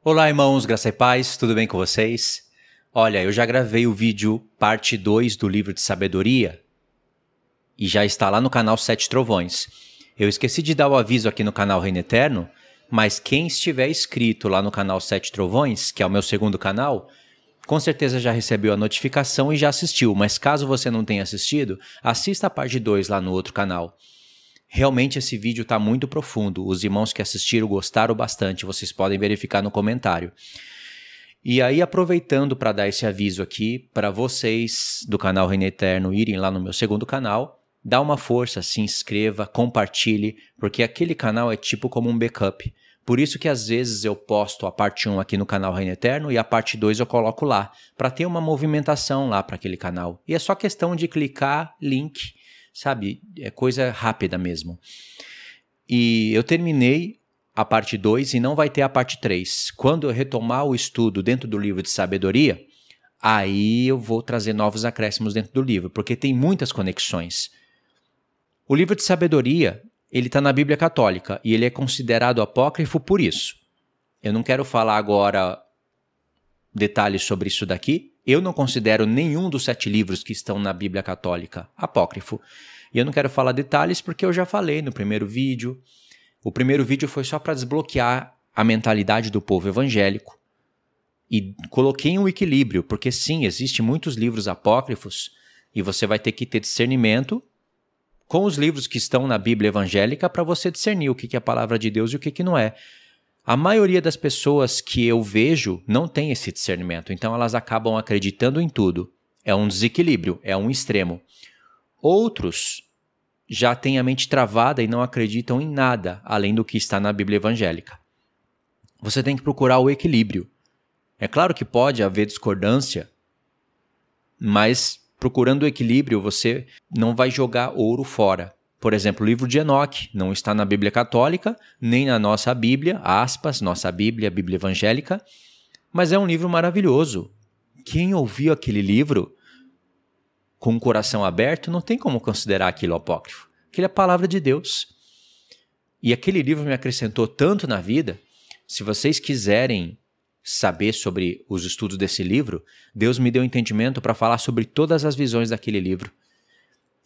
Olá, irmãos, graça e paz, tudo bem com vocês? Olha, eu já gravei o vídeo parte 2 do livro de sabedoria e já está lá no canal Sete Trovões. Eu esqueci de dar o aviso aqui no canal Reino Eterno, mas quem estiver inscrito lá no canal Sete Trovões, que é o meu segundo canal, com certeza já recebeu a notificação e já assistiu, mas caso você não tenha assistido, assista a parte 2 lá no outro canal. Realmente esse vídeo está muito profundo, os irmãos que assistiram gostaram bastante, vocês podem verificar no comentário. E aí, aproveitando para dar esse aviso aqui, para vocês do canal Reino Eterno irem lá no meu segundo canal, dá uma força, se inscreva, compartilhe, porque aquele canal é tipo como um backup. Por isso que às vezes eu posto a parte 1 aqui no canal Reino Eterno e a parte 2 eu coloco lá, para ter uma movimentação lá para aquele canal. E é só questão de clicar, link, sabe? É coisa rápida mesmo. E eu terminei a parte 2 e não vai ter a parte 3. Quando eu retomar o estudo dentro do livro de sabedoria, aí eu vou trazer novos acréscimos dentro do livro, porque tem muitas conexões. O livro de sabedoria, ele está na Bíblia Católica e ele é considerado apócrifo por isso. Eu não quero falar agora detalhes sobre isso daqui. Eu não considero nenhum dos 7 livros que estão na Bíblia Católica apócrifo. E eu não quero falar detalhes porque eu já falei no primeiro vídeo. O primeiro vídeo foi só para desbloquear a mentalidade do povo evangélico. E coloquei um equilíbrio, porque sim, existem muitos livros apócrifos e você vai ter que ter discernimento com os livros que estão na Bíblia evangélica para você discernir o que é a palavra de Deus e o que não é. A maioria das pessoas que eu vejo não tem esse discernimento, então elas acabam acreditando em tudo. É um desequilíbrio, é um extremo. Outros já têm a mente travada e não acreditam em nada além do que está na Bíblia evangélica. Você tem que procurar o equilíbrio. É claro que pode haver discordância, mas procurando o equilíbrio você não vai jogar ouro fora. Por exemplo, o livro de Enoque não está na Bíblia Católica, nem na nossa Bíblia, aspas, nossa Bíblia, a Bíblia Evangélica, mas é um livro maravilhoso. Quem ouviu aquele livro com o coração aberto não tem como considerar aquilo apócrifo. Aquilo é a palavra de Deus. E aquele livro me acrescentou tanto na vida. Se vocês quiserem saber sobre os estudos desse livro, Deus me deu entendimento para falar sobre todas as visões daquele livro.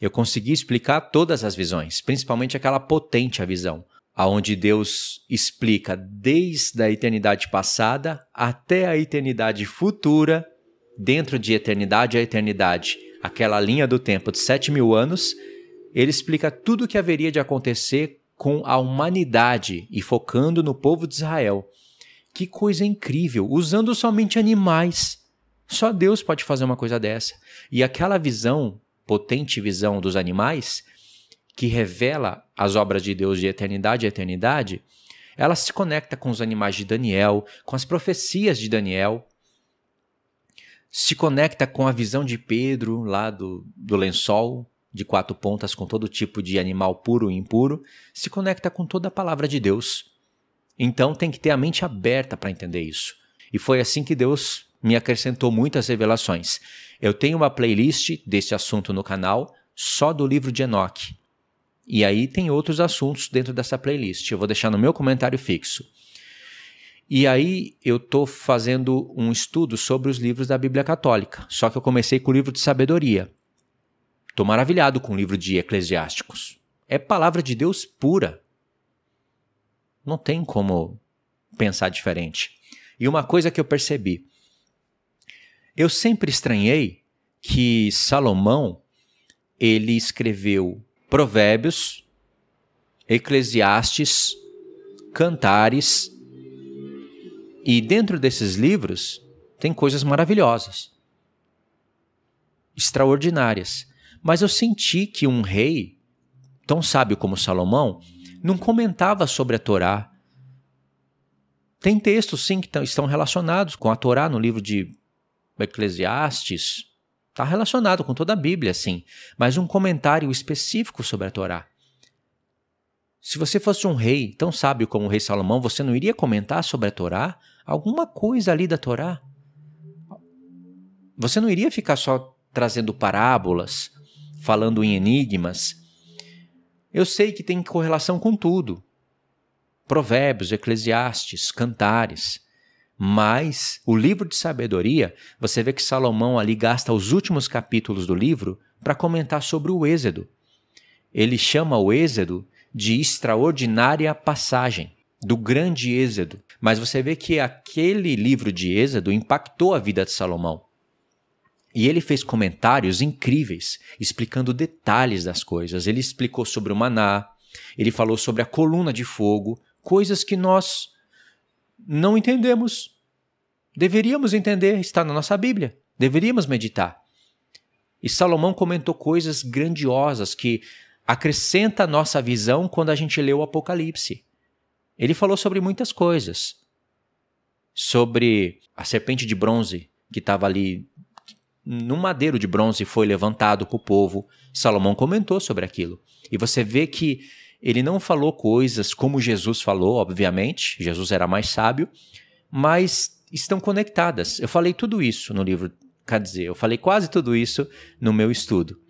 Eu consegui explicar todas as visões, principalmente aquela potente a visão, onde Deus explica desde a eternidade passada até a eternidade futura, dentro de eternidade a eternidade, aquela linha do tempo de 7.000 anos, ele explica tudo o que haveria de acontecer com a humanidade e focando no povo de Israel. Que coisa incrível, usando somente animais. Só Deus pode fazer uma coisa dessa. E aquela visão, potente visão dos animais, que revela as obras de Deus de eternidade a eternidade, ela se conecta com os animais de Daniel, com as profecias de Daniel, se conecta com a visão de Pedro lá do lençol de 4 pontas com todo tipo de animal puro e impuro, se conecta com toda a palavra de Deus. Então tem que ter a mente aberta para entender isso. E foi assim que Deus me acrescentou muitas revelações. Eu tenho uma playlist desse assunto no canal, só do livro de Enoque. E aí tem outros assuntos dentro dessa playlist. Eu vou deixar no meu comentário fixo. E aí eu estou fazendo um estudo sobre os livros da Bíblia Católica. Só que eu comecei com o livro de sabedoria. Estou maravilhado com o livro de Eclesiásticos. É palavra de Deus pura. Não tem como pensar diferente. E uma coisa que eu percebi. Eu sempre estranhei que Salomão, ele escreveu Provérbios, Eclesiastes, Cantares, e dentro desses livros tem coisas maravilhosas, extraordinárias. Mas eu senti que um rei, tão sábio como Salomão, não comentava sobre a Torá. Tem textos, sim, que estão relacionados com a Torá no livro de Eclesiastes. Está relacionado com toda a Bíblia, sim. Mas um comentário específico sobre a Torá. Se você fosse um rei tão sábio como o rei Salomão, você não iria comentar sobre a Torá? Alguma coisa ali da Torá? Você não iria ficar só trazendo parábolas, falando em enigmas? Eu sei que tem correlação com tudo. Provérbios, Eclesiastes, Cantares. Mas o livro de sabedoria, você vê que Salomão ali gasta os últimos capítulos do livro para comentar sobre o Êxodo. Ele chama o Êxodo de extraordinária passagem, do grande Êxodo. Mas você vê que aquele livro de Êxodo impactou a vida de Salomão. E ele fez comentários incríveis, explicando detalhes das coisas. Ele explicou sobre o maná, ele falou sobre a coluna de fogo, coisas que nós não entendemos. Deveríamos entender, está na nossa Bíblia. Deveríamos meditar. E Salomão comentou coisas grandiosas que acrescentam a nossa visão quando a gente lê o Apocalipse. Ele falou sobre muitas coisas. Sobre a serpente de bronze que estava ali num madeiro de bronze, foi levantado para o povo. Salomão comentou sobre aquilo. E você vê que ele não falou coisas como Jesus falou, obviamente. Jesus era mais sábio, mas estão conectadas. Eu falei tudo isso no livro, quer dizer, eu falei quase tudo isso no meu estudo.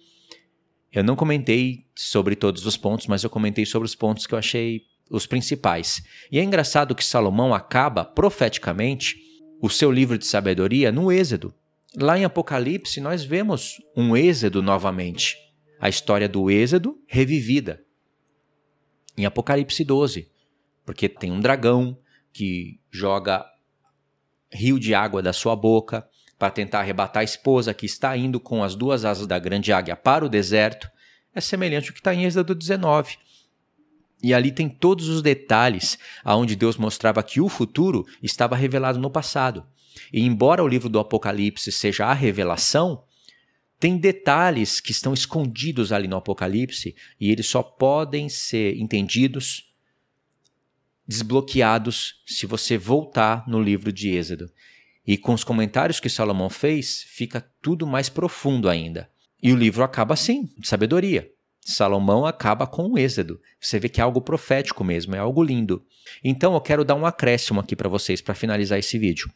Eu não comentei sobre todos os pontos, mas eu comentei sobre os pontos que eu achei os principais. E é engraçado que Salomão acaba, profeticamente, o seu livro de sabedoria no Êxodo. Lá em Apocalipse, nós vemos um Êxodo novamente. A história do Êxodo revivida. Em Apocalipse 12. Porque tem um dragão que joga rio de água da sua boca para tentar arrebatar a esposa que está indo com as duas asas da grande águia para o deserto. É semelhante ao que está em Êxodo 19. E ali tem todos os detalhes onde Deus mostrava que o futuro estava revelado no passado. E embora o livro do Apocalipse seja a revelação, tem detalhes que estão escondidos ali no Apocalipse e eles só podem ser entendidos, desbloqueados, se você voltar no livro de Êxodo. E com os comentários que Salomão fez, fica tudo mais profundo ainda. E o livro acaba assim, de sabedoria. Salomão acaba com o Êxodo. Você vê que é algo profético mesmo, é algo lindo. Então eu quero dar um acréscimo aqui para vocês, para finalizar esse vídeo.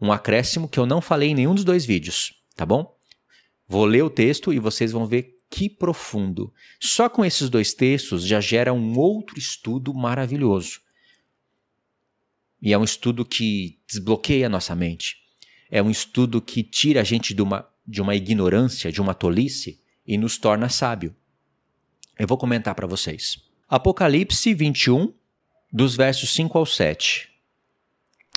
Um acréscimo que eu não falei em nenhum dos dois vídeos, tá bom? Vou ler o texto e vocês vão ver que profundo. Só com esses dois textos já gera um outro estudo maravilhoso. E é um estudo que desbloqueia a nossa mente. É um estudo que tira a gente de uma ignorância, de uma tolice e nos torna sábio. Eu vou comentar para vocês. Apocalipse 21, dos versos 5 ao 7.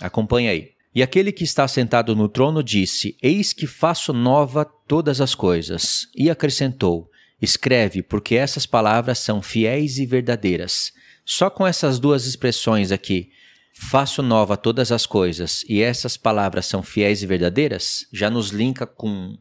Acompanha aí. E aquele que está sentado no trono disse: Eis que faço nova todas as coisas. E acrescentou: Escreve, porque essas palavras são fiéis e verdadeiras. Só com essas duas expressões aqui, faço nova todas as coisas, e essas palavras são fiéis e verdadeiras, já nos linka com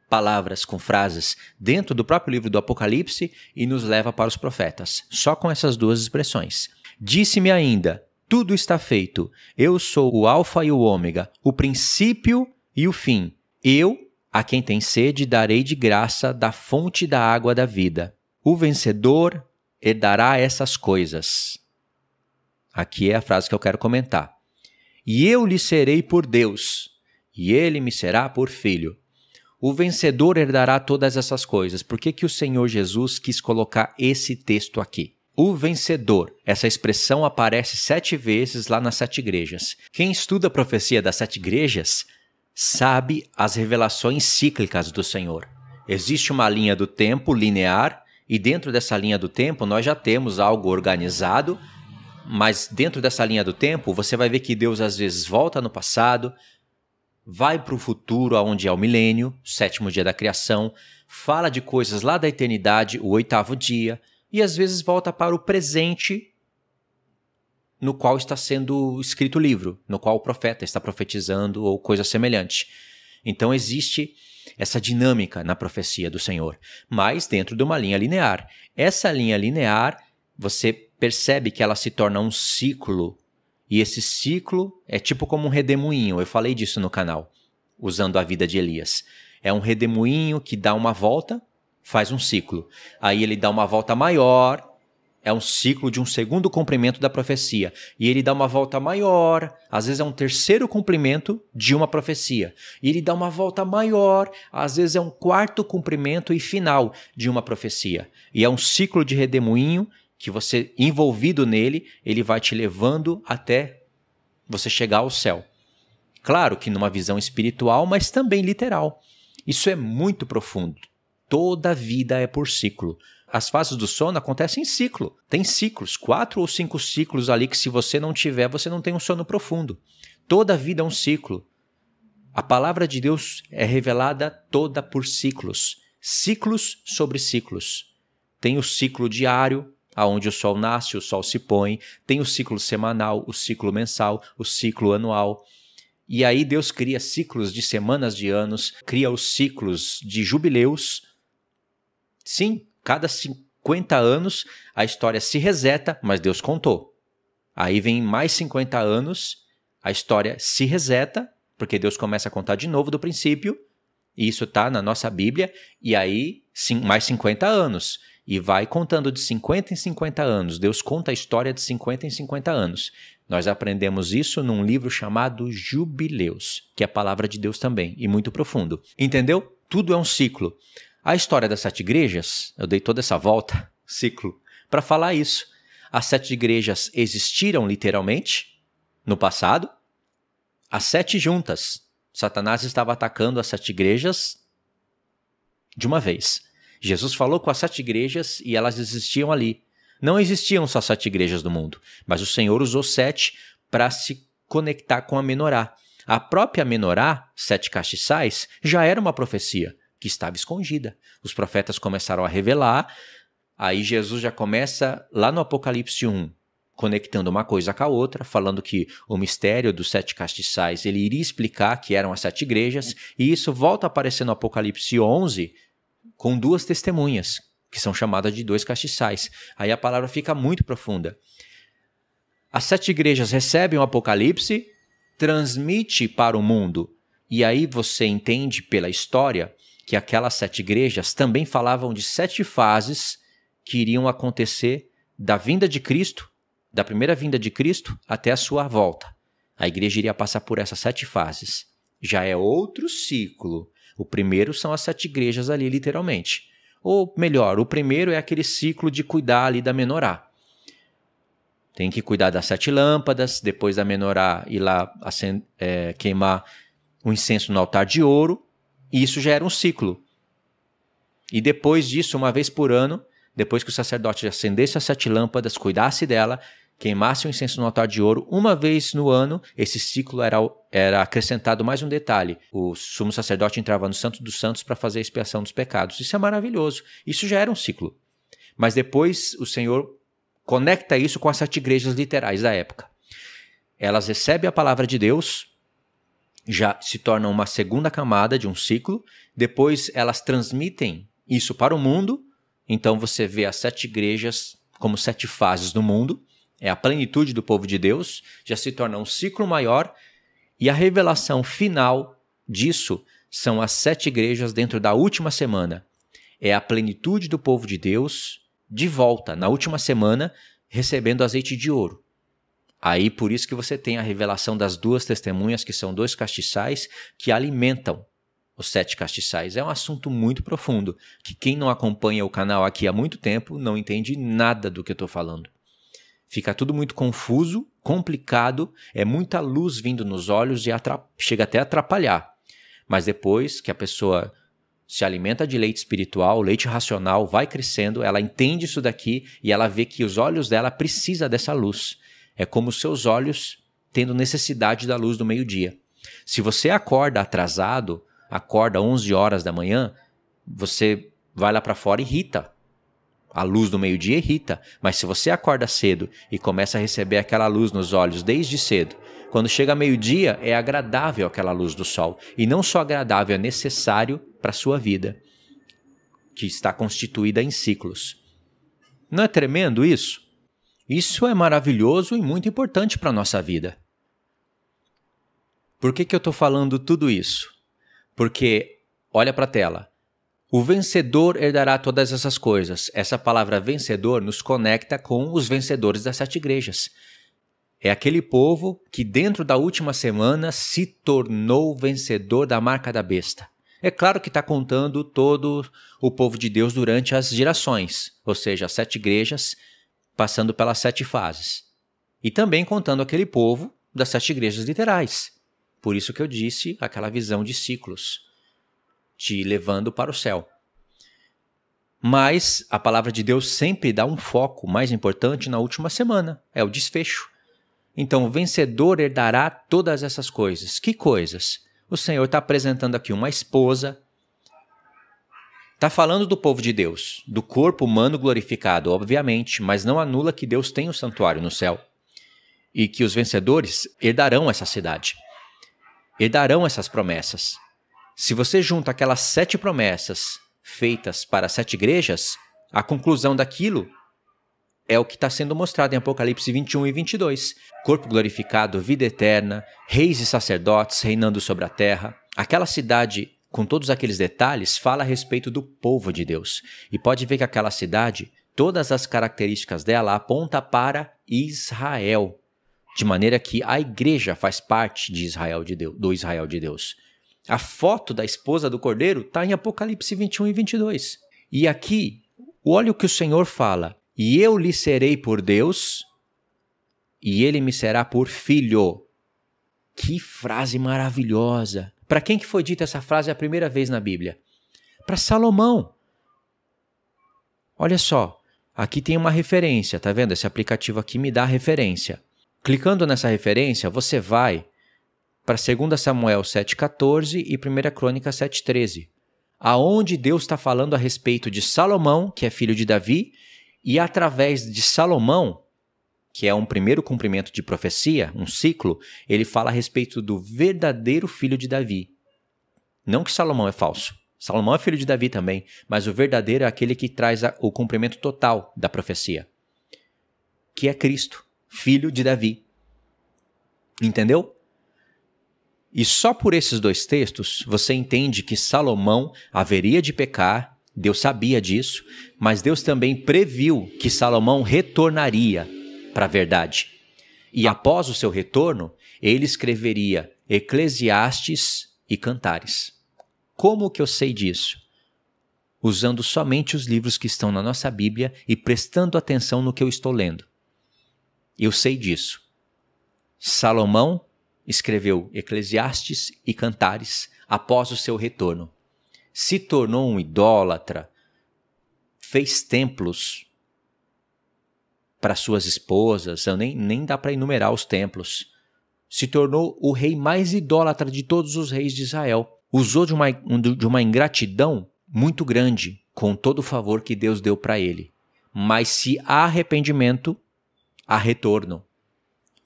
palavras, com frases dentro do próprio livro do Apocalipse e nos leva para os profetas. Só com essas duas expressões. Disse-me ainda: Tudo está feito. Eu sou o Alfa e o Ômega, o princípio e o fim. Eu, a quem tem sede, darei de graça da fonte da água da vida. O vencedor herdará essas coisas. Aqui é a frase que eu quero comentar. E eu lhe serei por Deus, e ele me será por filho. O vencedor herdará todas essas coisas. Por que o Senhor Jesus quis colocar esse texto aqui? O vencedor. Essa expressão aparece 7 vezes lá nas 7 igrejas. Quem estuda a profecia das 7 igrejas sabe as revelações cíclicas do Senhor. Existe uma linha do tempo linear e dentro dessa linha do tempo nós já temos algo organizado, mas dentro dessa linha do tempo você vai ver que Deus às vezes volta no passado, vai para o futuro, onde é o milênio, o 7º dia da criação, fala de coisas lá da eternidade, o 8º dia, e às vezes volta para o presente no qual está sendo escrito o livro, no qual o profeta está profetizando ou coisa semelhante. Então existe essa dinâmica na profecia do Senhor, mas dentro de uma linha linear. Essa linha linear, você percebe que ela se torna um ciclo, e esse ciclo é tipo como um redemoinho. Eu falei disso no canal, usando a vida de Elias. É um redemoinho que dá uma volta, faz um ciclo. Aí ele dá uma volta maior, é um ciclo de um segundo comprimento da profecia. E ele dá uma volta maior, às vezes é um terceiro comprimento de uma profecia. E ele dá uma volta maior, às vezes é um quarto comprimento e final de uma profecia. E é um ciclo de redemoinho que você, envolvido nele, ele vai te levando até você chegar ao céu. Claro que numa visão espiritual, mas também literal. Isso é muito profundo. Toda vida é por ciclo. As fases do sono acontecem em ciclo. Tem ciclos, 4 ou 5 ciclos ali que se você não tiver, você não tem um sono profundo. Toda vida é um ciclo. A palavra de Deus é revelada toda por ciclos. Ciclos sobre ciclos. Tem o ciclo diário, onde o sol nasce, o sol se põe. Tem o ciclo semanal, o ciclo mensal, o ciclo anual. E aí Deus cria ciclos de semanas, de anos, cria os ciclos de jubileus. Sim, cada 50 anos a história se reseta, mas Deus contou. Aí vem mais 50 anos, a história se reseta, porque Deus começa a contar de novo do princípio, e isso está na nossa Bíblia, e aí sim, mais 50 anos. E vai contando de 50 em 50 anos. Deus conta a história de 50 em 50 anos. Nós aprendemos isso num livro chamado Jubileus, que é a palavra de Deus também, e muito profundo. Entendeu? Tudo é um ciclo. A história das 7 igrejas, eu dei toda essa volta, ciclo, para falar isso. As 7 igrejas existiram literalmente no passado. As 7 juntas. Satanás estava atacando as 7 igrejas de uma vez. Jesus falou com as 7 igrejas e elas existiam ali. Não existiam só 7 igrejas no mundo, mas o Senhor usou 7 para se conectar com a menorá. A própria menorá, 7 castiçais, já era uma profecia que estava escondida. Os profetas começaram a revelar, aí Jesus já começa lá no Apocalipse 1, conectando uma coisa com a outra, falando que o mistério dos 7 castiçais ele iria explicar que eram as 7 igrejas, e isso volta a aparecer no Apocalipse 11 com 2 testemunhas, que são chamadas de 2 castiçais. Aí a palavra fica muito profunda. As 7 igrejas recebem o Apocalipse, transmite para o mundo, e aí você entende pela história que aquelas 7 igrejas também falavam de 7 fases que iriam acontecer da vinda de Cristo, da primeira vinda de Cristo até a sua volta. A igreja iria passar por essas 7 fases. Já é outro ciclo. O primeiro são as 7 igrejas ali, literalmente. Ou melhor, o primeiro é aquele ciclo de cuidar ali da menorá. Tem que cuidar das 7 lâmpadas, depois da menorá ir lá queimar o incenso no altar de ouro. E isso já era um ciclo. E depois disso, uma vez por ano, depois que o sacerdote acendesse as 7 lâmpadas, cuidasse dela, queimasse o incenso no altar de ouro, uma vez no ano, esse ciclo era acrescentado mais um detalhe. O sumo sacerdote entrava no Santo dos Santos para fazer a expiação dos pecados. Isso é maravilhoso. Isso já era um ciclo. Mas depois o Senhor conecta isso com as 7 igrejas literais da época. Elas recebem a palavra de Deus, já se tornam uma segunda camada de um ciclo, depois elas transmitem isso para o mundo, então você vê as 7 igrejas como 7 fases do mundo, é a plenitude do povo de Deus, já se torna um ciclo maior, e a revelação final disso são as 7 igrejas dentro da última semana. É a plenitude do povo de Deus de volta, na última semana, recebendo azeite de ouro. Aí por isso que você tem a revelação das 2 testemunhas, que são 2 castiçais, que alimentam os 7 castiçais. É um assunto muito profundo, que quem não acompanha o canal aqui há muito tempo não entende nada do que eu estou falando. Fica tudo muito confuso, complicado, é muita luz vindo nos olhos e chega até a atrapalhar. Mas depois que a pessoa se alimenta de leite espiritual, leite racional, vai crescendo, ela entende isso daqui e ela vê que os olhos dela precisam dessa luz. É como os seus olhos tendo necessidade da luz do meio-dia. Se você acorda atrasado, acorda 11 horas da manhã, você vai lá para fora e irrita. A luz do meio-dia irrita, mas se você acorda cedo e começa a receber aquela luz nos olhos desde cedo, quando chega meio-dia é agradável aquela luz do sol. E não só agradável, é necessário para a sua vida, que está constituída em ciclos. Não é tremendo isso? Isso é maravilhoso e muito importante para a nossa vida. Por que eu estou falando tudo isso? Porque, olha para a tela, o vencedor herdará todas essas coisas. Essa palavra vencedor nos conecta com os vencedores das 7 igrejas. É aquele povo que dentro da última semana se tornou vencedor da marca da besta. É claro que está contando todo o povo de Deus durante as gerações, ou seja, as 7 igrejas passando pelas 7 fases. E também contando aquele povo das 7 igrejas literais. Por isso que eu disse aquela visão de ciclos, te levando para o céu. Mas a palavra de Deus sempre dá um foco mais importante na última semana, é o desfecho. Então, o vencedor herdará todas essas coisas. Que coisas? O Senhor está apresentando aqui uma esposa, está falando do povo de Deus, do corpo humano glorificado, obviamente, mas não anula que Deus tem um santuário no céu e que os vencedores herdarão essa cidade, herdarão essas promessas. Se você junta aquelas 7 promessas feitas para 7 igrejas, a conclusão daquilo é o que está sendo mostrado em Apocalipse 21 e 22. Corpo glorificado, vida eterna, reis e sacerdotes reinando sobre a terra. Aquela cidade, com todos aqueles detalhes, fala a respeito do povo de Deus. E pode ver que aquela cidade, todas as características dela apontam para Israel. De maneira que a igreja faz parte de Israel de Deus, do Israel de Deus. A foto da esposa do Cordeiro está em Apocalipse 21 e 22. E aqui, olha o que o Senhor fala. E eu lhe serei por Deus, e ele me será por filho. Que frase maravilhosa! Para quem que foi dita essa frase a primeira vez na Bíblia? Para Salomão. Olha só, aqui tem uma referência, tá vendo? Esse aplicativo aqui me dá a referência. Clicando nessa referência, você vai para 2 Samuel 7,14 e 1 Crônica 7,13, aonde Deus está falando a respeito de Salomão, que é filho de Davi, e através de Salomão, que é um primeiro cumprimento de profecia, um ciclo, ele fala a respeito do verdadeiro filho de Davi. Não que Salomão é falso. Salomão é filho de Davi também, mas o verdadeiro é aquele que traz o cumprimento total da profecia, que é Cristo, filho de Davi. Entendeu? E só por esses 2 textos você entende que Salomão haveria de pecar. Deus sabia disso, mas Deus também previu que Salomão retornaria para a verdade. E após o seu retorno, ele escreveria Eclesiastes e Cantares. Como que eu sei disso? Usando somente os livros que estão na nossa Bíblia e prestando atenção no que eu estou lendo. Eu sei disso. Salomão escreveu Eclesiastes e Cantares após o seu retorno. Se tornou um idólatra, fez templos para suas esposas, nem dá para enumerar os templos. Se tornou o rei mais idólatra de todos os reis de Israel. Usou de uma ingratidão muito grande com todo o favor que Deus deu para ele. Mas se há arrependimento, há retorno.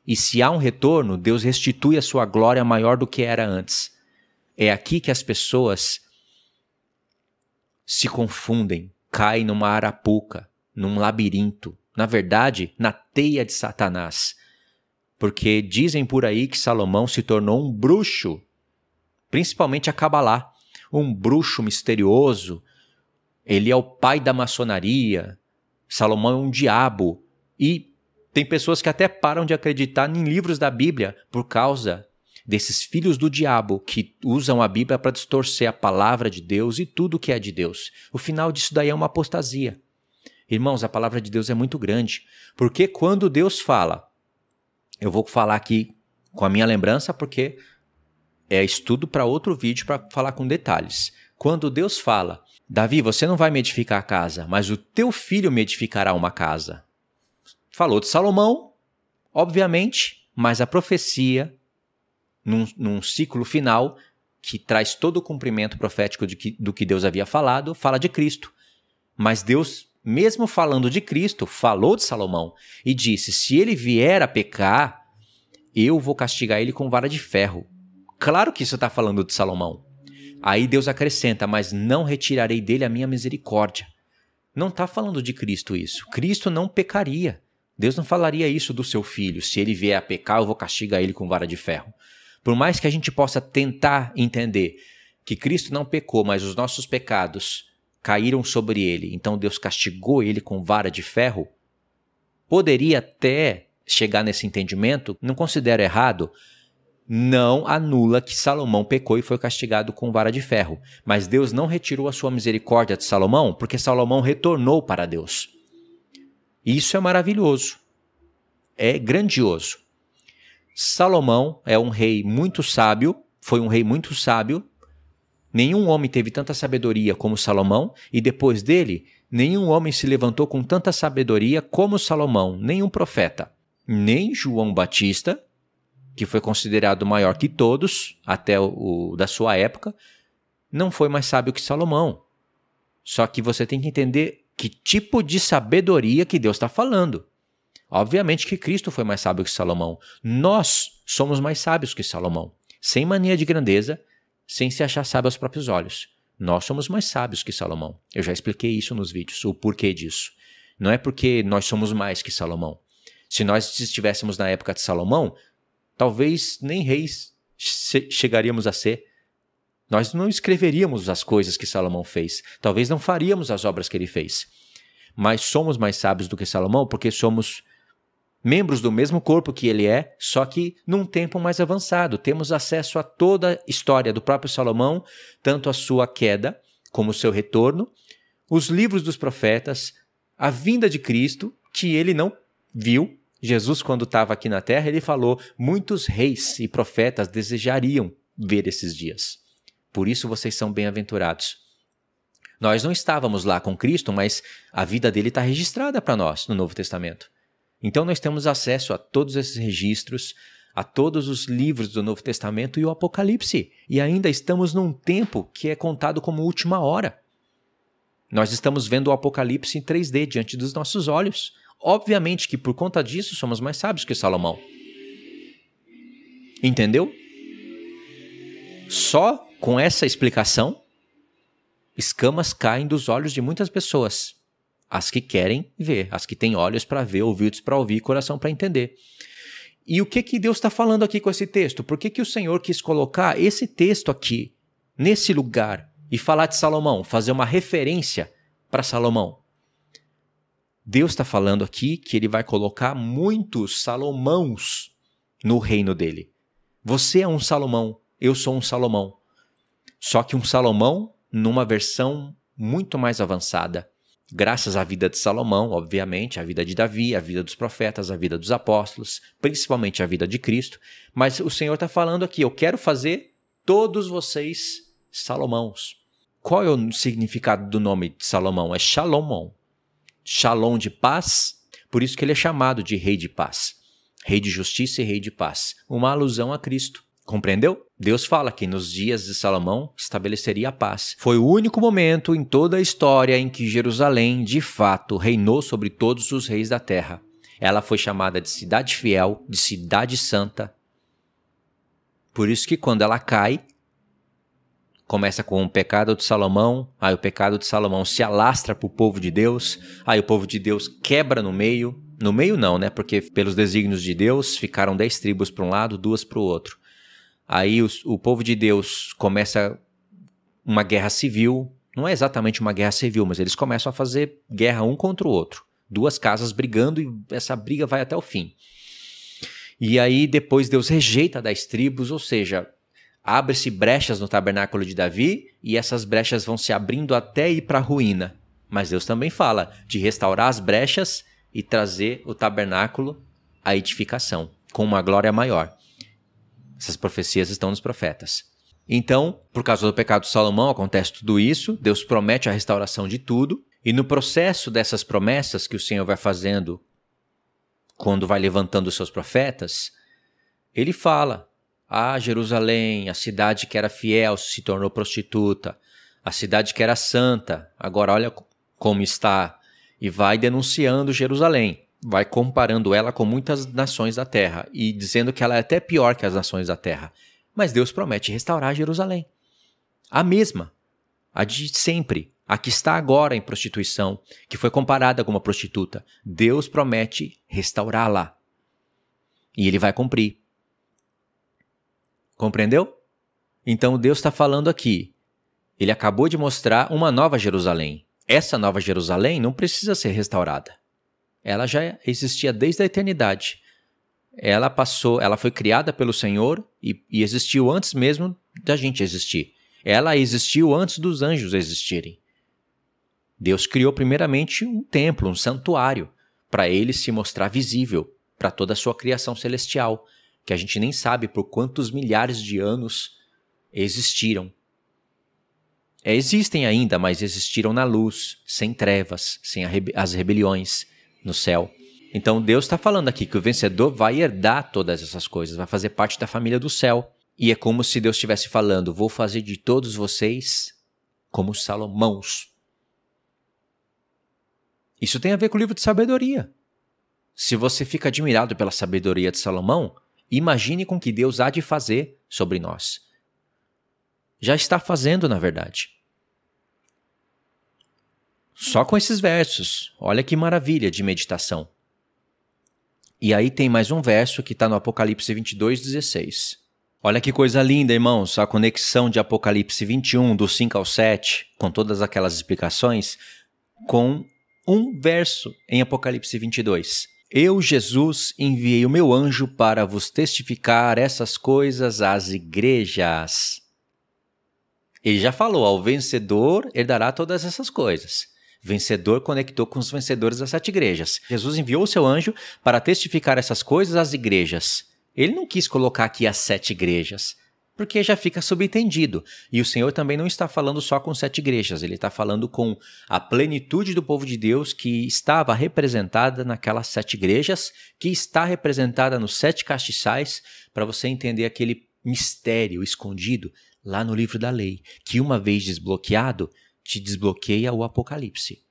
E se há um retorno, Deus restitui a sua glória maior do que era antes. É aqui que as pessoas se confundem, caem numa arapuca, num labirinto, na verdade, na teia de Satanás. Porque dizem por aí que Salomão se tornou um bruxo, principalmente a Cabalá, um bruxo misterioso. Ele é o pai da maçonaria, Salomão é um diabo. E tem pessoas que até param de acreditar em livros da Bíblia por causa desses filhos do diabo que usam a Bíblia para distorcer a palavra de Deus e tudo que é de Deus. O final disso daí é uma apostasia. Irmãos, a palavra de Deus é muito grande, porque quando Deus fala, eu vou falar aqui com a minha lembrança porque é estudo para outro vídeo para falar com detalhes. Quando Deus fala, Davi, você não vai me edificar a casa, mas o teu filho me edificará uma casa. Falou de Salomão, obviamente, mas a profecia num ciclo final que traz todo o cumprimento profético do que Deus havia falado, fala de Cristo. Mas Deus, mesmo falando de Cristo, falou de Salomão e disse, se ele vier a pecar, eu vou castigar ele com vara de ferro. Claro que isso está falando de Salomão. Aí Deus acrescenta, mas não retirarei dele a minha misericórdia. Não está falando de Cristo isso. Cristo não pecaria. Deus não falaria isso do seu filho. Se ele vier a pecar, eu vou castigar ele com vara de ferro. Por mais que a gente possa tentar entender que Cristo não pecou, mas os nossos pecados caíram sobre ele, então Deus castigou ele com vara de ferro, poderia até chegar nesse entendimento, não considero errado, não anula que Salomão pecou e foi castigado com vara de ferro. Mas Deus não retirou a sua misericórdia de Salomão, porque Salomão retornou para Deus. E isso é maravilhoso. É grandioso. Salomão é um rei muito sábio, foi um rei muito sábio. Nenhum homem teve tanta sabedoria como Salomão, e depois dele, nenhum homem se levantou com tanta sabedoria como Salomão, nenhum profeta, nem João Batista, que foi considerado maior que todos, até o da sua época, não foi mais sábio que Salomão. Só que você tem que entender que tipo de sabedoria que Deus está falando. Obviamente que Cristo foi mais sábio que Salomão. Nós somos mais sábios que Salomão. Sem mania de grandeza, sem se achar sábio aos próprios olhos. Nós somos mais sábios que Salomão. Eu já expliquei isso nos vídeos, o porquê disso. Não é porque nós somos mais que Salomão. Se nós estivéssemos na época de Salomão, talvez nem reis chegaríamos a ser. Nós não escreveríamos as coisas que Salomão fez. Talvez não faríamos as obras que ele fez. Mas somos mais sábios do que Salomão porque somos membros do mesmo corpo que ele é, só que num tempo mais avançado. Temos acesso a toda a história do próprio Salomão, tanto a sua queda como o seu retorno, os livros dos profetas, a vinda de Cristo, que ele não viu. Jesus, quando estava aqui na terra, ele falou: muitos reis e profetas desejariam ver esses dias. Por isso vocês são bem-aventurados. Nós não estávamos lá com Cristo, mas a vida dele está registrada para nós no Novo Testamento. Então nós temos acesso a todos esses registros, a todos os livros do Novo Testamento e o Apocalipse. E ainda estamos num tempo que é contado como última hora. Nós estamos vendo o Apocalipse em 3D diante dos nossos olhos. Obviamente que por conta disso somos mais sábios que Salomão. Entendeu? Só com essa explicação, escamas caem dos olhos de muitas pessoas. As que querem ver, as que têm olhos para ver, ouvidos para ouvir, coração para entender. E o que Deus está falando aqui com esse texto? Por que o Senhor quis colocar esse texto aqui, nesse lugar, e falar de Salomão, fazer uma referência para Salomão? Deus está falando aqui que ele vai colocar muitos Salomãos no reino dele. Você é um Salomão, eu sou um Salomão. Só que um Salomão numa versão muito mais avançada. Graças à vida de Salomão, obviamente, a vida de Davi, a vida dos profetas, a vida dos apóstolos, principalmente a vida de Cristo. Mas o Senhor está falando aqui: eu quero fazer todos vocês Salomãos. Qual é o significado do nome de Salomão? É Shalom. Shalom de paz, por isso que ele é chamado de rei de paz. Rei de justiça e rei de paz. Uma alusão a Cristo. Compreendeu? Deus fala que nos dias de Salomão estabeleceria a paz. Foi o único momento em toda a história em que Jerusalém, de fato, reinou sobre todos os reis da terra. Ela foi chamada de cidade fiel, de cidade santa. Por isso que quando ela cai, começa com o pecado de Salomão, aí o pecado de Salomão se alastra para o povo de Deus, aí o povo de Deus quebra no meio. No meio não, né? Porque pelos desígnios de Deus ficaram 10 tribos para um lado, 2 para o outro. Aí o povo de Deus começa uma guerra civil, não é exatamente uma guerra civil, mas eles começam a fazer guerra um contra o outro. 2 casas brigando e essa briga vai até o fim. E aí depois Deus rejeita 10 tribos, ou seja, abre-se brechas no tabernáculo de Davi e essas brechas vão se abrindo até ir para a ruína. Mas Deus também fala de restaurar as brechas e trazer o tabernáculo à edificação, com uma glória maior. Essas profecias estão nos profetas. Então, por causa do pecado de Salomão, acontece tudo isso. Deus promete a restauração de tudo. E no processo dessas promessas que o Senhor vai fazendo, quando vai levantando os seus profetas, ele fala: Jerusalém, a cidade que era fiel se tornou prostituta. A cidade que era santa, agora olha como está. E vai denunciando Jerusalém. Vai comparando ela com muitas nações da terra e dizendo que ela é até pior que as nações da terra. Mas Deus promete restaurar Jerusalém. A mesma, a de sempre, a que está agora em prostituição, que foi comparada com uma prostituta. Deus promete restaurá-la. E ele vai cumprir. Compreendeu? Então Deus está falando aqui. Ele acabou de mostrar uma nova Jerusalém. Essa nova Jerusalém não precisa ser restaurada. Ela já existia desde a eternidade. Ela foi criada pelo Senhor e existiu antes mesmo da gente existir. Ela existiu antes dos anjos existirem. Deus criou primeiramente um templo, um santuário, para ele se mostrar visível para toda a sua criação celestial, que a gente nem sabe por quantos milhares de anos existiram. Existem ainda, mas existiram na luz, sem trevas, sem as rebeliões no céu. Então Deus está falando aqui que o vencedor vai herdar todas essas coisas, vai fazer parte da família do céu. E é como se Deus estivesse falando, vou fazer de todos vocês como Salomãos. Isso tem a ver com o livro de sabedoria. Se você fica admirado pela sabedoria de Salomão, imagine com o que Deus há de fazer sobre nós. Já está fazendo, na verdade. Só com esses versos. Olha que maravilha de meditação. E aí tem mais um verso que está no Apocalipse 22:16. Olha que coisa linda, irmãos, a conexão de Apocalipse 21, do 5 ao 7, com todas aquelas explicações, com um verso em Apocalipse 22. Eu, Jesus, enviei o meu anjo para vos testificar essas coisas às igrejas. Ele já falou, ao vencedor herdará todas essas coisas. Vencedor conectou com os vencedores das 7 igrejas. Jesus enviou o seu anjo para testificar essas coisas às igrejas. Ele não quis colocar aqui as 7 igrejas, porque já fica subentendido. E o Senhor também não está falando só com 7 igrejas, ele está falando com a plenitude do povo de Deus que estava representada naquelas 7 igrejas, que está representada nos 7 castiçais, para você entender aquele mistério escondido lá no livro da lei, que uma vez desbloqueado, te desbloqueia o Apocalipse.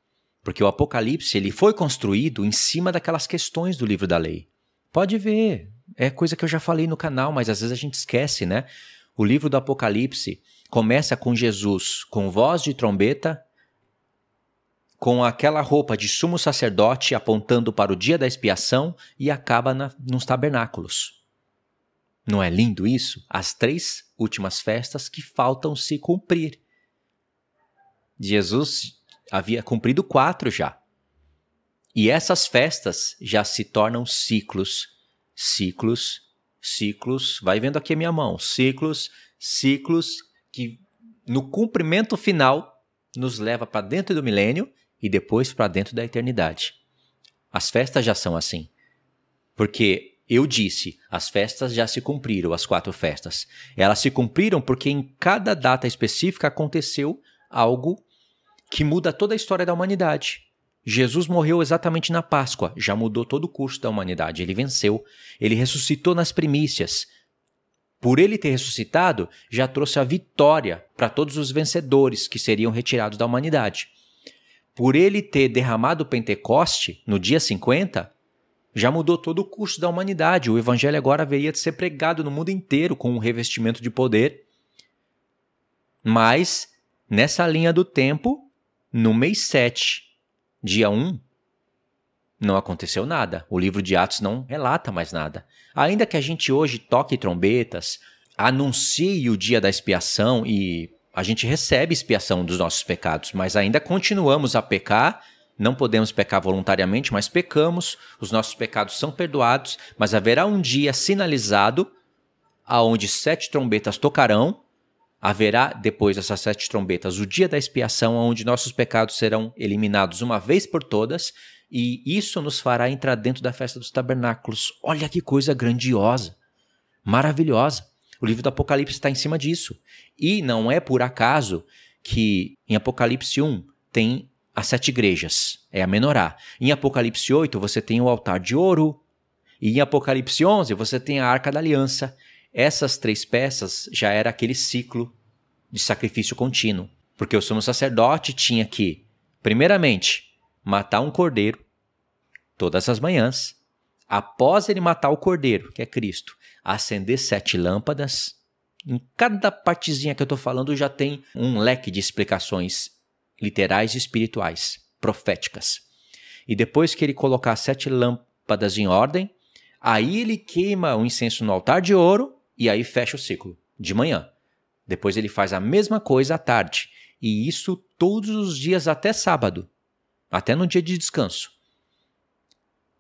Porque o Apocalipse ele foi construído em cima daquelas questões do livro da lei. Pode ver, é coisa que eu já falei no canal, mas às vezes a gente esquece, né? O livro do Apocalipse começa com Jesus com voz de trombeta, com aquela roupa de sumo sacerdote apontando para o dia da expiação e acaba nos tabernáculos. Não é lindo isso? As 3 últimas festas que faltam se cumprir. Jesus havia cumprido 4 já. E essas festas já se tornam ciclos, vai vendo aqui a minha mão, ciclos que no cumprimento final nos leva para dentro do milênio e depois para dentro da eternidade. As festas já são assim, porque eu disse, as festas já se cumpriram, as 4 festas. Elas se cumpriram porque em cada data específica aconteceu algo que muda toda a história da humanidade. Jesus morreu exatamente na Páscoa, já mudou todo o curso da humanidade, ele venceu, ele ressuscitou nas primícias. Por ele ter ressuscitado, já trouxe a vitória para todos os vencedores que seriam retirados da humanidade. Por ele ter derramado o Pentecoste no dia 50, já mudou todo o curso da humanidade. O evangelho agora haveria de ser pregado no mundo inteiro com um revestimento de poder. Mas, nessa linha do tempo, no mês 7, dia 1, não aconteceu nada. O livro de Atos não relata mais nada. Ainda que a gente hoje toque trombetas, anuncie o dia da expiação e a gente recebe expiação dos nossos pecados, mas ainda continuamos a pecar, não podemos pecar voluntariamente, mas pecamos, os nossos pecados são perdoados, mas haverá um dia sinalizado aonde 7 trombetas tocarão. Haverá, depois dessas 7 trombetas, o dia da expiação, onde nossos pecados serão eliminados uma vez por todas, e isso nos fará entrar dentro da festa dos tabernáculos. Olha que coisa grandiosa, maravilhosa. O livro do Apocalipse está em cima disso. E não é por acaso que em Apocalipse 1 tem as 7 igrejas, é a menorá. Em Apocalipse 8 você tem o altar de ouro, e em Apocalipse 11 você tem a Arca da Aliança. Essas 3 peças já era aquele ciclo de sacrifício contínuo, porque o sumo sacerdote tinha que, primeiramente, matar um cordeiro todas as manhãs. Após ele matar o cordeiro, que é Cristo, acender 7 lâmpadas. Em cada partezinha que eu estou falando já tem um leque de explicações literais e espirituais, proféticas. E depois que ele colocar 7 lâmpadas em ordem, aí ele queima o incenso no altar de ouro e aí fecha o ciclo, de manhã. Depois ele faz a mesma coisa à tarde. E isso todos os dias até sábado, até no dia de descanso.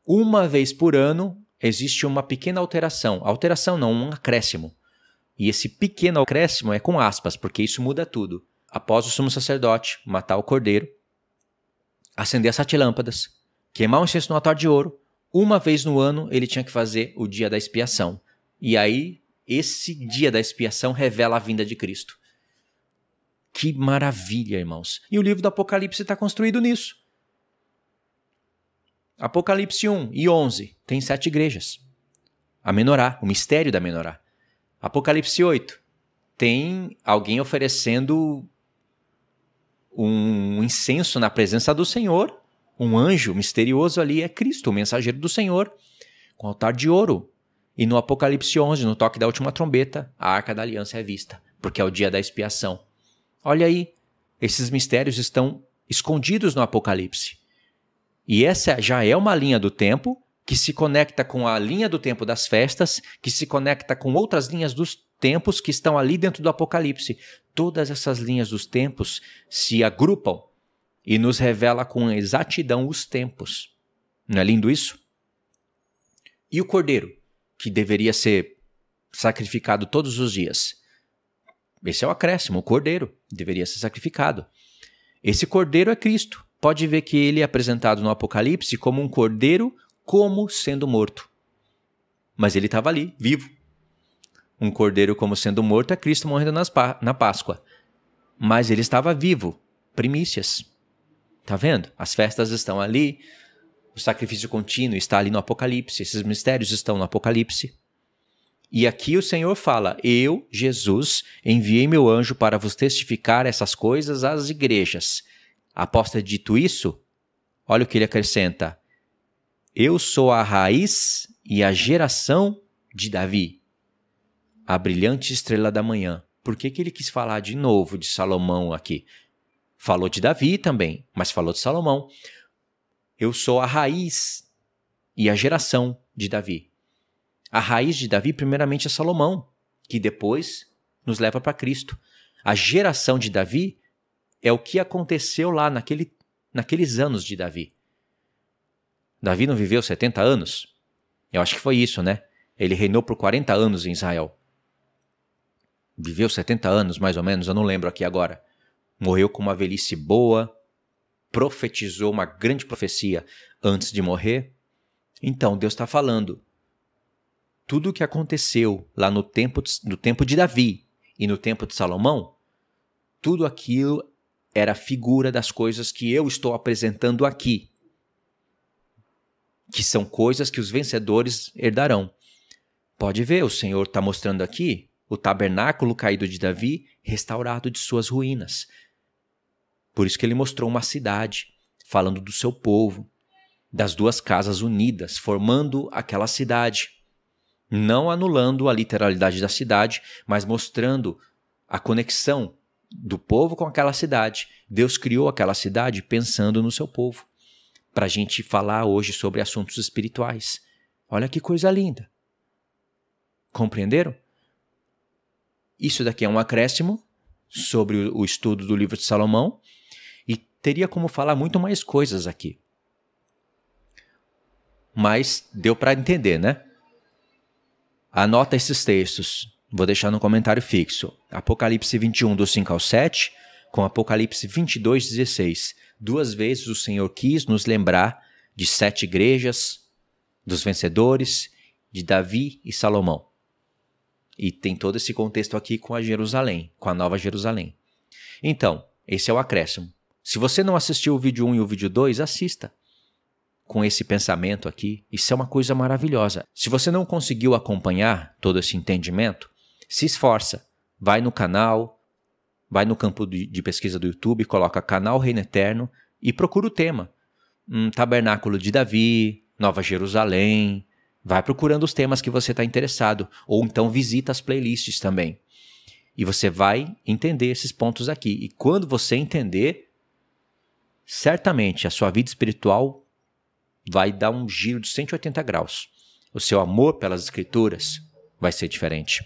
Uma vez por ano existe uma pequena alteração. Alteração não, um acréscimo. E esse pequeno acréscimo é com aspas, porque isso muda tudo. Após o sumo sacerdote matar o cordeiro, acender as 7 lâmpadas, queimar o incenso no altar de ouro, uma vez no ano ele tinha que fazer o dia da expiação. E aí, esse dia da expiação revela a vinda de Cristo. Que maravilha, irmãos. E o livro do Apocalipse está construído nisso. Apocalipse 1 e 11 tem 7 igrejas. A menorá, o mistério da menorá. Apocalipse 8 tem alguém oferecendo um incenso na presença do Senhor. Um anjo misterioso ali é Cristo, o mensageiro do Senhor, com altar de ouro. E no Apocalipse 11, no toque da última trombeta, a Arca da Aliança é vista, porque é o dia da expiação. Olha aí, esses mistérios estão escondidos no Apocalipse. E essa já é uma linha do tempo que se conecta com a linha do tempo das festas, que se conecta com outras linhas dos tempos que estão ali dentro do Apocalipse. Todas essas linhas dos tempos se agrupam e nos revela com exatidão os tempos. Não é lindo isso? E o cordeiro, que deveria ser sacrificado todos os dias? Esse é o acréscimo, o cordeiro deveria ser sacrificado. Esse cordeiro é Cristo. Pode ver que ele é apresentado no Apocalipse como um cordeiro como sendo morto. Mas ele estava ali, vivo. Um cordeiro como sendo morto é Cristo morrendo na Páscoa. Mas ele estava vivo, primícias. Tá vendo? As festas estão ali, o sacrifício contínuo está ali no Apocalipse, esses mistérios estão no Apocalipse. E aqui o Senhor fala, eu, Jesus, enviei meu anjo para vos testificar essas coisas às igrejas. Após ter dito isso, olha o que ele acrescenta. Eu sou a raiz e a geração de Davi, a brilhante estrela da manhã. Por que ele quis falar de novo de Salomão aqui? Falou de Davi também, mas falou de Salomão. Eu sou a raiz e a geração de Davi. A raiz de Davi, primeiramente, é Salomão, que depois nos leva para Cristo. A geração de Davi é o que aconteceu lá naqueles anos de Davi. Davi não viveu 70 anos? Eu acho que foi isso, né? Ele reinou por 40 anos em Israel. Viveu 70 anos, mais ou menos, eu não lembro aqui agora. Morreu com uma velhice boa, profetizou uma grande profecia antes de morrer. Então, Deus está falando. Tudo o que aconteceu lá no tempo de Davi e no tempo de Salomão, tudo aquilo era figura das coisas que eu estou apresentando aqui, que são coisas que os vencedores herdarão. Pode ver, o Senhor está mostrando aqui o tabernáculo caído de Davi restaurado de suas ruínas. Por isso que ele mostrou uma cidade, falando do seu povo, das duas casas unidas, formando aquela cidade. Não anulando a literalidade da cidade, mas mostrando a conexão do povo com aquela cidade. Deus criou aquela cidade pensando no seu povo, para a gente falar hoje sobre assuntos espirituais. Olha que coisa linda. Compreenderam? Isso daqui é um acréscimo sobre o estudo do livro de Salomão e teria como falar muito mais coisas aqui. Mas deu para entender, né? Anota esses textos, vou deixar no comentário fixo. Apocalipse 21, do 5 ao 7, com Apocalipse 22, 16. 2 vezes o Senhor quis nos lembrar de 7 igrejas, dos vencedores, de Davi e Salomão. E tem todo esse contexto aqui com a Jerusalém, com a Nova Jerusalém. Então, esse é o acréscimo. Se você não assistiu o vídeo 1 e o vídeo 2, assista. Com esse pensamento aqui, isso é uma coisa maravilhosa. Se você não conseguiu acompanhar todo esse entendimento, se esforça. Vai no canal, vai no campo de pesquisa do YouTube, coloca canal Reino Eterno e procura o tema. Tabernáculo de Davi, Nova Jerusalém. Vai procurando os temas que você está interessado. Ou então visita as playlists também. E você vai entender esses pontos aqui. E quando você entender, certamente a sua vida espiritual vai dar um giro de 180 graus. O seu amor pelas escrituras vai ser diferente.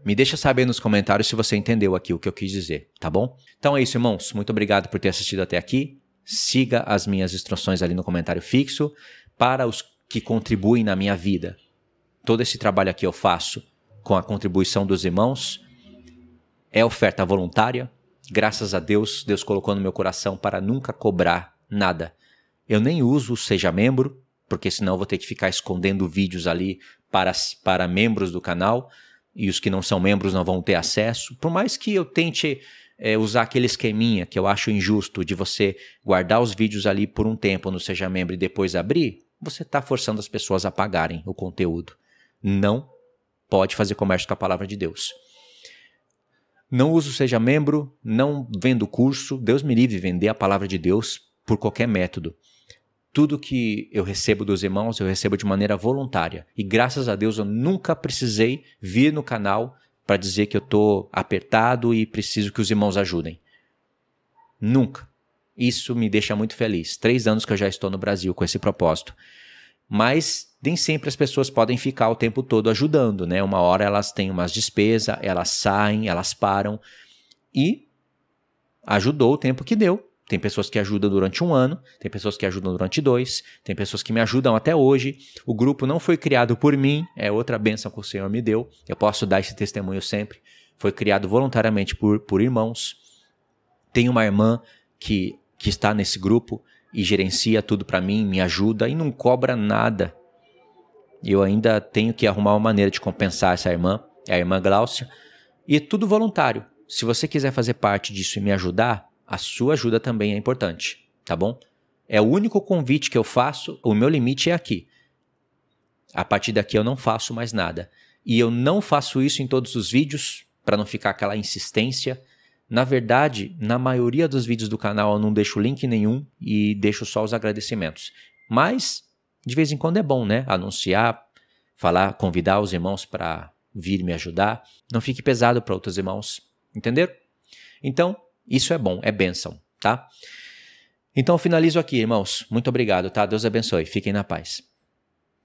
Me deixa saber nos comentários se você entendeu aqui o que eu quis dizer, tá bom? Então é isso, irmãos. Muito obrigado por ter assistido até aqui. Siga as minhas instruções ali no comentário fixo para os que contribuem na minha vida. Todo esse trabalho aqui eu faço com a contribuição dos irmãos. É oferta voluntária. Graças a Deus, Deus colocou no meu coração para nunca cobrar nada. Eu nem uso o Seja Membro porque senão eu vou ter que ficar escondendo vídeos ali para membros do canal, e os que não são membros não vão ter acesso. Por mais que eu tente usar aquele esqueminha que eu acho injusto de você guardar os vídeos ali por um tempo no Seja Membro e depois abrir, você está forçando as pessoas a pagarem o conteúdo. Não pode fazer comércio com a palavra de Deus. Não uso Seja Membro, não vendo curso. Deus me livre de vender a palavra de Deus por qualquer método. Tudo que eu recebo dos irmãos, eu recebo de maneira voluntária. E graças a Deus eu nunca precisei vir no canal para dizer que eu estou apertado e preciso que os irmãos ajudem. Nunca. Isso me deixa muito feliz. 3 anos que eu já estou no Brasil com esse propósito. Mas nem sempre as pessoas podem ficar o tempo todo ajudando, né? Uma hora elas têm umas despesas, elas saem, elas param. E ajudou o tempo que deu. Tem pessoas que ajudam durante 1 ano, tem pessoas que ajudam durante 2, tem pessoas que me ajudam até hoje. O grupo não foi criado por mim, é outra bênção que o Senhor me deu. Eu posso dar esse testemunho sempre. Foi criado voluntariamente por irmãos. Tem uma irmã que está nesse grupo e gerencia tudo para mim, me ajuda e não cobra nada. Eu ainda tenho que arrumar uma maneira de compensar essa irmã, é a irmã Gláucia. E é tudo voluntário. Se você quiser fazer parte disso e me ajudar, a sua ajuda também é importante, tá bom? É o único convite que eu faço, o meu limite é aqui. A partir daqui eu não faço mais nada. E eu não faço isso em todos os vídeos, para não ficar aquela insistência. Na verdade, na maioria dos vídeos do canal eu não deixo link nenhum e deixo só os agradecimentos. Mas, de vez em quando é bom, né? Anunciar, falar, convidar os irmãos para vir me ajudar. Não fique pesado para outros irmãos, entenderam? Então, isso é bom, é bênção, tá? Então eu finalizo aqui, irmãos. Muito obrigado, tá? Deus abençoe. Fiquem na paz.